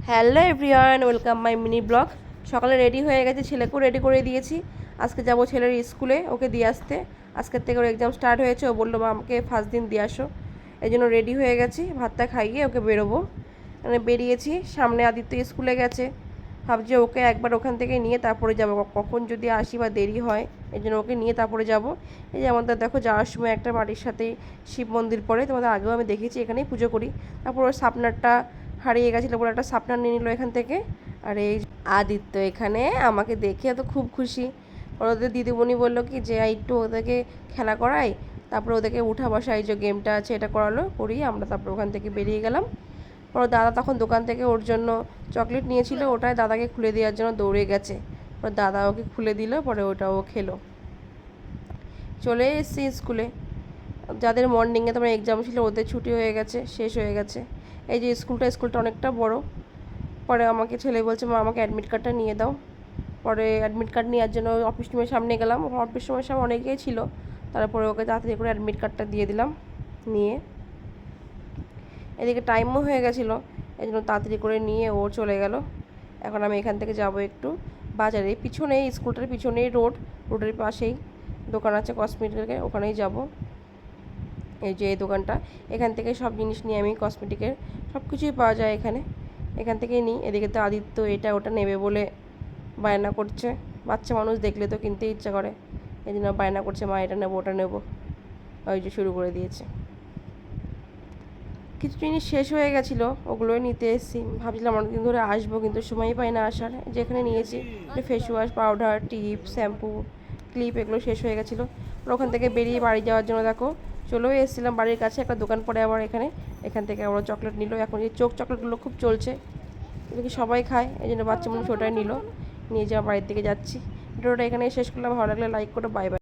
Hello everyone, welcome my mini blog. সকালে ready হয়ে গেছে, ছেলেকেও রেডি করে দিয়েছি। আজকে যাব ছেলের স্কুলে ওকে দিয়ে আসতে। আজকের থেকে ওর এক্সাম স্টার্ট হয়েছে। ও বললো মা আমাকে ফার্স্ট দিন দিয়ে আসো, এই জন্য রেডি হয়ে গেছি। ভাতটা খাইয়ে ওকে বেরোবো, মানে বেরিয়েছি। সামনে আদিত্য স্কুলে গেছে, ভাবছি ওকে একবার ওখান থেকে নিয়ে তারপরে যাবো। কখন যদি আসি বা দেরি হয়, এই জন্য ওকে নিয়ে তারপরে যাব। এই যে আমাদের দেখো যাওয়ার সময় একটা বাড়ির সাথেই শিব মন্দির পড়ে, তোমাদের আগেও আমি দেখেছি, এখানেই পুজো করি। তারপর ওর সাপনারটা হারিয়ে গেছিলো বলে একটা সাপনার নিয়ে নিল এখান থেকে। আর এই আদিত্য এখানে আমাকে দেখে তো খুব খুশি। ওদের দিদিমণি বললো কি যে একটু ওদেরকে খেলা করাই, তারপর ওদেরকে উঠা বসা এই যে গেমটা আছে এটা করালো, করিয়ে আমরা তারপর ওখান থেকে বেরিয়ে গেলাম। ওর দাদা তখন দোকান থেকে ওর জন্য চকলেট নিয়েছিল, ওটাই দাদাকে খুলে দেওয়ার জন্য দৌড়ে গেছে। ওর দাদা ওকে খুলে দিল, পরে ওটা ও খেলো। চলে এসেছি স্কুলে। যাদের মর্নিংয়ে তোমার এক্সাম ছিল ওদের ছুটি হয়ে গেছে, শেষ হয়ে গেছে। এই যে স্কুলটা অনেকটা বড়। পরে আমাকে ছেলে বলছে মা আমাকে অ্যাডমিট কার্ডটা নিয়ে দাও। পরে অ্যাডমিট কার্ড নেওয়ার জন্য অফিস রুমের সামনে গেলাম। অফিস রুমের সামনে অনেকেই ছিল, তারপরে ওকে তাড়াতাড়ি করে অ্যাডমিট কার্ডটা দিয়ে দিলাম। নিয়ে এদিকে টাইমও হয়ে গেছিলো, এই জন্য তাড়াতাড়ি করে নিয়ে ও চলে গেল। এখন আমি এখান থেকে যাব একটু বাজারে। পিছনেই স্কুলটার পিছনেই রোডের পাশেই দোকান আছে কসমেটিকের, ওখানেই যাব। এই যে এই দোকানটা, এখান থেকে সব জিনিস নিয়ে আমি কসমেটিকের সব কিছুই পাওয়া যায় এখানে, এখান থেকেই নিই। এদিকে তো আদিত্য এটা ওটা নেবে বলে বায়না করছে। বাচ্চা মানুষ দেখলে তো কিনতে ইচ্ছা করে, এই জন্য বায়না করছে মা এটা নেবো ওটা নেবো। ওই যে শুরু করে দিয়েছে। কিছু জিনিস শেষ হয়ে গেছিলো, ওগুলোই নিতে এসেছি। ভাবছিলাম অনেকদিন ধরে আসবো, কিন্তু সময়ই পাই না আসার। যেখানে নিয়েছি ফেস ওয়াশ, পাউডার, টিপ, শ্যাম্পু, ক্লিপ, এগুলো শেষ হয়ে গেছিলো। ওখান থেকে বেরিয়ে বাড়ি যাওয়ার জন্য দেখো চলেও এসেছিলাম বাড়ির কাছে একটা দোকান পড়ে আবার এখানে, এখান থেকে আমরা চকলেট নিল। এখন এই চোখ চকলেটগুলো খুব চলছে, এগুলো সবাই খায়, এই জন্য বাচ্চা মানুষ ওটাই নিল। নিয়ে যাওয়া বাড়ির দিকে যাচ্ছি। ভিডিওটা এখানে শেষ করলাম। ভালো লাগলে লাইক করো, বাই বাই।